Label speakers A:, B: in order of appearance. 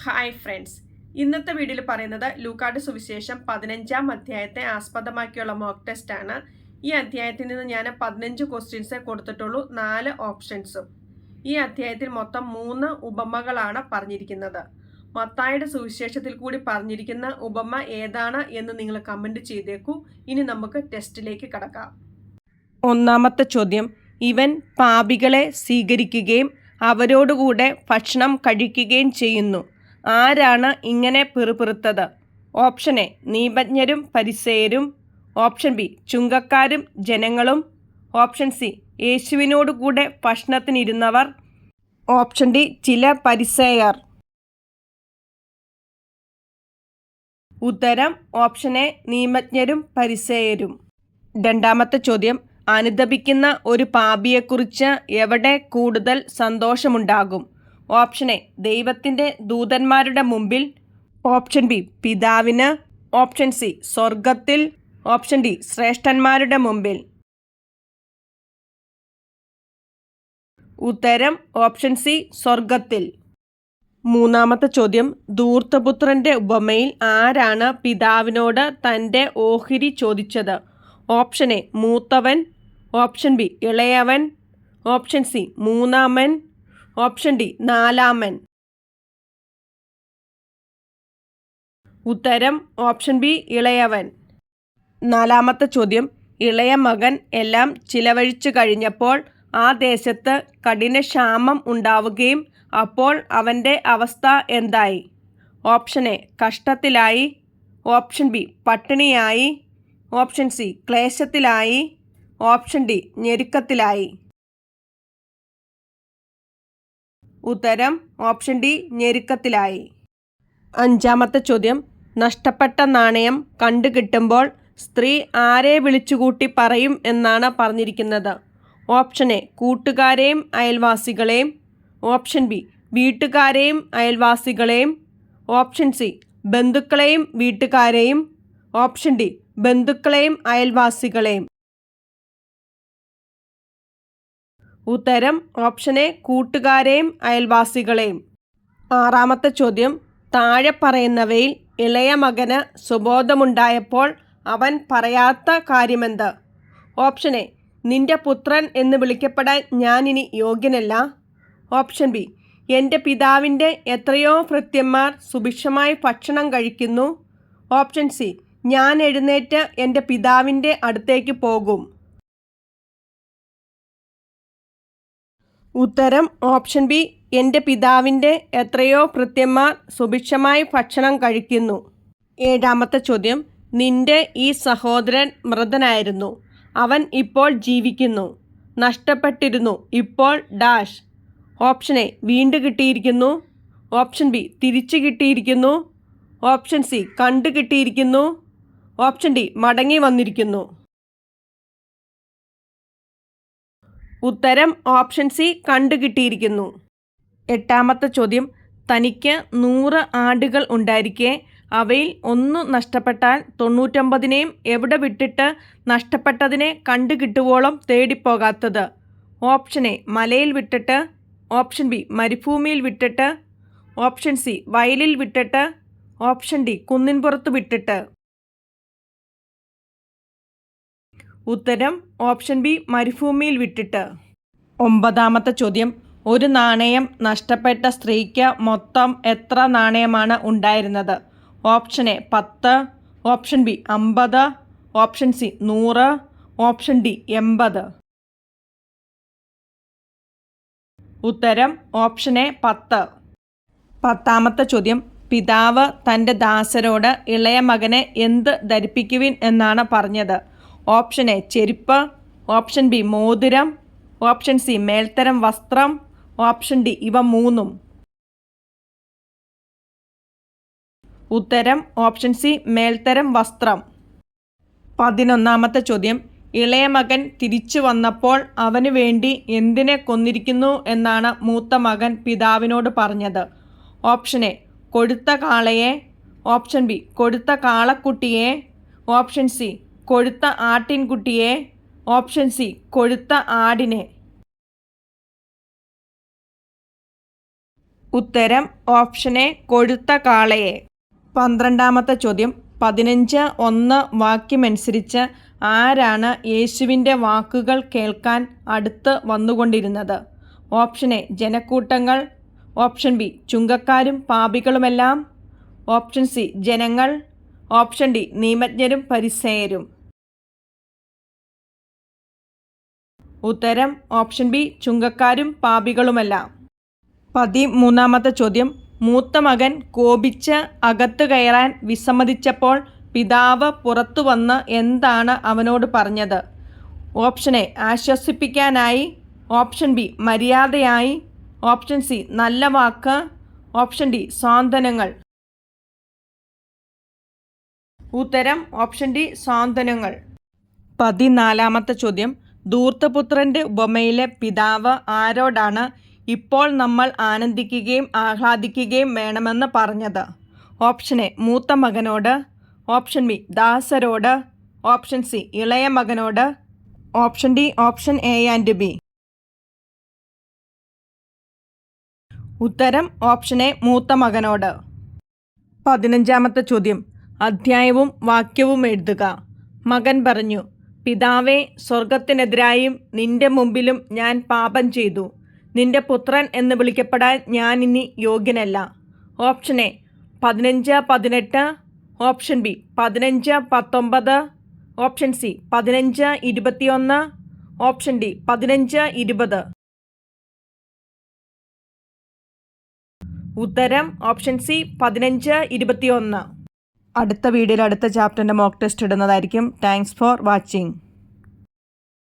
A: Hi friends, ഇന്നത്തെ വീഡിയോയിൽ പറയുന്നത് ലൂക്കാട് സുവിശേഷം 15-ാം അധ്യായത്തെ ആസ്പദമാക്കിയുള്ള മോക്ക് ടെസ്റ്റ് ആണ്. ഈ അധ്യായത്തിൽ നിന്ന് ഞാൻ 15 ക്വസ്റ്റ്യൻസേ കൊടുത്തിട്ടുള്ളൂ, 4 ഓപ്ഷൻസും. ഈ അധ്യായത്തിൽ മൊത്തം 3 ഉപമകളാണ് പറഞ്ഞിരിക്കുന്നത്. മത്തായിയുടെ സുവിശേഷത്തിൽ കൂടി പറഞ്ഞിരിക്കുന്ന ഉപമ ഏതാണ് എന്ന് നിങ്ങൾ കമന്റ് ചെയ്തേക്കൂ. ഇനി നമുക്ക് ടെസ്റ്റിലേക്ക് കടക്കാം. ഒന്നാമത്തെ ചോദ്യം, ഇവൻ പാപികളെ സ്വീകരിക്കുകയും അവരോടുകൂടെ ഭക്ഷണം കഴിക്കുകയും ചെയ്യുന്നു. ആരാണ് ഇങ്ങനെ പിറുപിറുത്തത്? ഓപ്ഷൻ എ, നീപജ്ഞരും പരിസേയരും. ഓപ്ഷൻ ബി, ചുങ്കക്കാരും ജനങ്ങളും. ഓപ്ഷൻ സി, യേശുവിനോടുകൂടെ ഭക്ഷണത്തിനിരുന്നവർ. ഓപ്ഷൻ ഡി, ചില പരിസേയർ. ഉത്തരം ഓപ്ഷൻ എ, നിയമജ്ഞരും പരിസേയരും. രണ്ടാമത്തെ ചോദ്യം, അനുതപിക്കുന്ന ഒരു പാപിയെക്കുറിച്ച് എവിടെ കൂടുതൽ സന്തോഷമുണ്ടാകും? ഓപ്ഷൻ എ, ദൈവത്തിൻ്റെ ദൂതന്മാരുടെ മുമ്പിൽ. ഓപ്ഷൻ ബി, പിതാവിന്. ഓപ്ഷൻ സി, സ്വർഗത്തിൽ. ഓപ്ഷൻ ഡി, ശ്രേഷ്ഠന്മാരുടെ മുമ്പിൽ. ഉത്തരം ഓപ്ഷൻ സി, സ്വർഗത്തിൽ. മൂന്നാമത്തെ ചോദ്യം, ധൂർത്തപുത്രന്റെ ഉപമയിൽ ആരാണ് പിതാവിനോട് തൻ്റെ ഓഹരി ചോദിച്ചത്? ഓപ്ഷൻ എ, മൂത്തവൻ. ഓപ്ഷൻ ബി, ഇളയവൻ. ഓപ്ഷൻ സി, മൂന്നാമൻ. ഓപ്ഷൻ ഡി, നാലാമൻ. ഉത്തരം ഓപ്ഷൻ ബി, ഇളയവൻ. നാലാമത്തെ ചോദ്യം, ഇളയ മകൻ എല്ലാം ചിലവഴിച്ചു കഴിഞ്ഞപ്പോൾ ആ ദേശത്ത് കഠിനക്ഷാമം ഉണ്ടാവുകയും അപ്പോൾ അവൻ്റെ അവസ്ഥ എന്തായി? ഓപ്ഷൻ എ, കഷ്ടത്തിലായി. ഓപ്ഷൻ ബി, പട്ടിണിയായി. ഓപ്ഷൻ സി, ക്ലേശത്തിലായി. ഓപ്ഷൻ ഡി, ഞെരുക്കത്തിലായി. ഉത്തരം ഓപ്ഷൻ ഡി, ഞെരുക്കത്തിലായി. അഞ്ചാമത്തെ ചോദ്യം, നഷ്ടപ്പെട്ട നാണയം കണ്ടുകിട്ടുമ്പോൾ സ്ത്രീ ആരെ വിളിച്ചുകൂട്ടി പറയും എന്നാണ് പറഞ്ഞിരിക്കുന്നത്? ഓപ്ഷൻ എ, കൂട്ടുകാരെയും അയൽവാസികളെയും. ഓപ്ഷൻ ബി, വീട്ടുകാരെയും അയൽവാസികളെയും. ഓപ്ഷൻ സി, ബന്ധുക്കളെയും വീട്ടുകാരെയും. ഓപ്ഷൻ ഡി, ബന്ധുക്കളെയും അയൽവാസികളെയും. ഉത്തരം ഓപ്ഷൻ എ, കൂട്ടുകാരെയും അയൽവാസികളെയും. ആറാമത്തെ ചോദ്യം, താഴെ പറയുന്നവയിൽ ഇളയ മകന് സുബോധമുണ്ടായപ്പോൾ അവൻ പറയാത്ത കാര്യമെന്ത്? ഓപ്ഷൻ എ, നിന്റെ പുത്രൻ എന്ന് വിളിക്കപ്പെടാൻ ഞാനിനി യോഗ്യനല്ല. ഓപ്ഷൻ ബി, എൻ്റെ പിതാവിൻ്റെ എത്രയോ ഭൃത്യന്മാർ സുഭിക്ഷമായി ഭക്ഷണം കഴിക്കുന്നു. ഓപ്ഷൻ സി, ഞാൻ എഴുന്നേറ്റ് എൻ്റെ പിതാവിൻ്റെ അടുത്തേക്ക് പോകും. ഉത്തരം ഓപ്ഷൻ ബി, എൻ്റെ പിതാവിൻ്റെ എത്രയോ ഭൃത്യന്മാർ സുഭിക്ഷമായി ഭക്ഷണം കഴിക്കുന്നു. ഏഴാമത്തെ ചോദ്യം, നിന്റെ ഈ സഹോദരൻ മൃതനായിരുന്നു, അവൻ ഇപ്പോൾ ജീവിക്കുന്നു, നഷ്ടപ്പെട്ടിരുന്നു, ഇപ്പോൾ ഡാഷ്. ഓപ്ഷൻ എ, വീണ്ടും കിട്ടിയിരിക്കുന്നു. ഓപ്ഷൻ ബി, തിരിച്ചു കിട്ടിയിരിക്കുന്നു. ഓപ്ഷൻ സി, കണ്ടു കിട്ടിയിരിക്കുന്നു. ഓപ്ഷൻ ഡി, മടങ്ങി വന്നിരിക്കുന്നു. ഉത്തരം ഓപ്ഷൻ സി, കണ്ടു കിട്ടിയിരിക്കുന്നു. എട്ടാമത്തെ ചോദ്യം, തനിക്ക് 100 ആടുകൾ ഉണ്ടായിരിക്കെ അവയിൽ 1 നഷ്ടപ്പെട്ടാൽ 99നെയും എവിടെ വിട്ടിട്ട് നഷ്ടപ്പെട്ടതിനെ കണ്ടു കിട്ടുവോളം തേടിപ്പോകാത്തത്? ഓപ്ഷൻ എ, മലയിൽ വിട്ടിട്ട്. ഓപ്ഷൻ ബി, മരുഭൂമിയിൽ വിട്ടിട്ട്. ഓപ്ഷൻ സി, വയലിൽ വിട്ടിട്ട്. ഓപ്ഷൻ ഡി, കുന്നിൻപുറത്ത് വിട്ടിട്ട്. ഉത്തരം ഓപ്ഷൻ ബി, മരുഭൂമിയിൽ വിട്ടിട്ട്. ഒമ്പതാമത്തെ ചോദ്യം, ഒരു നാണയം നഷ്ടപ്പെട്ട സ്ത്രീക്ക് മൊത്തം എത്ര നാണയമാണ് ഉണ്ടായിരുന്നത്? Option A, 10. Option B, 50. Option C, 100. Option D, 80. ഉത്തരം ഓപ്ഷൻ എ, 10. പത്താമത്തെ ചോദ്യം, പിതാവ് തൻ്റെ ദാസരോട് ഇളയ മകനെ എന്ത് ധരിപ്പിക്കുവിൻ എന്നാണ് പറഞ്ഞത്? ഓപ്ഷൻ എ, ചെരുപ്പ്. ഓപ്ഷൻ ബി, മോതിരം. ഓപ്ഷൻ സി, മേൽത്തരം വസ്ത്രം. ഓപ്ഷൻ ഡി, ഇവ മൂന്നും. ഉത്തരം ഓപ്ഷൻ സി, മേൽത്തരം വസ്ത്രം. 11ാമത്തെ ചോദ്യം, ഇളയ മകൻ തിരിച്ചു വന്നപ്പോൾ അവന് വേണ്ടി എന്തിനെ കൊന്നിരിക്കുന്നു എന്നാണ് മൂത്ത മകൻ പിതാവിനോട് പറഞ്ഞത്? ഓപ്ഷൻ എ, കൊഴുത്ത കാളയെ. ഓപ്ഷൻ ബി, കൊഴുത്ത കാളക്കുട്ടിയെ. ഓപ്ഷൻ സി, കൊഴുത്ത ആട്ടിൻകുട്ടിയെ. ഓപ്ഷൻ സി, കൊഴുത്ത ആടിനെ. ഉത്തരം ഓപ്ഷൻ എ കൊഴുത്ത കാളയെ. 12ാമത്തെ ചോദ്യം. 15:1 വാക്യമനുസരിച്ച് ആരാണ് യേശുവിൻ്റെ വാക്കുകൾ കേൾക്കാൻ അടുത്ത് വന്നുകൊണ്ടിരുന്നത്? ഓപ്ഷൻ എ ജനക്കൂട്ടങ്ങൾ, ഓപ്ഷൻ ബി ചുങ്കക്കാരും പാപികളുമെല്ലാം, ഓപ്ഷൻ സി ജനങ്ങൾ, ഓപ്ഷൻ ഡി നിയമജ്ഞരും പരിസേയരും. ഉത്തരം ഓപ്ഷൻ ബി ചുങ്കക്കാരും പാപികളുമെല്ലാം. 13ാമത്തെ ചോദ്യം. മൂത്ത മകൻ കോപിച്ച് അകത്ത് കയറാൻ വിസമ്മതിച്ചപ്പോൾ പിതാവ് പുറത്തു വന്ന് എന്താണ് അവനോട് പറഞ്ഞത്? ഓപ്ഷൻ എ ആശ്വസിപ്പിക്കാനായി, ഓപ്ഷൻ ബി മര്യാദയായി, ഓപ്ഷൻ സി നല്ല വാക്ക്, ഓപ്ഷൻ ഡി സാന്ത്വനങ്ങൾ. ഉത്തരം ഓപ്ഷൻ ഡി സാന്ത്വനങ്ങൾ. 14ാമത്തെ ചോദ്യം. ധൂർത്തപുത്രൻ്റെ ഉപമയിലെ പിതാവ് ആരോടാണ് ഇപ്പോൾ നമ്മൾ ആനന്ദിക്കുകയും ആഹ്ലാദിക്കുകയും വേണമെന്ന് പറഞ്ഞത്? ഓപ്ഷൻ എ മൂത്ത മകനോട്, ഓപ്ഷൻ ബി ദാസരോട്, ഓപ്ഷൻ സി ഇളയ മകനോട്, option D option A and B. ഉത്തരം ഓപ്ഷൻ എ മൂത്ത മകനോട്. 15ാമത്തെ ചോദ്യം. അധ്യായവും വാക്യവും എഴുതുക. മകൻ പറഞ്ഞു, പിതാവേ, സ്വർഗത്തിനെതിരായും നിന്റെ മുമ്പിലും ഞാൻ പാപം ചെയ്തു. നിന്റെ പുത്രൻ എന്ന് വിളിക്കപ്പെടാൻ ഞാൻ ഇനി യോഗ്യനല്ല. Option A 15:18, option B 15:19, option C 15:21, option D 15:20. ഉത്തരം ഓപ്ഷൻ സി 15:21. അടുത്ത വീഡിയോയിൽ അടുത്ത ചാപ്റ്ററിൻ്റെ മോക്ക് ടെസ്റ്റ് ഇടുന്നതായിരിക്കും. Thanks for watching.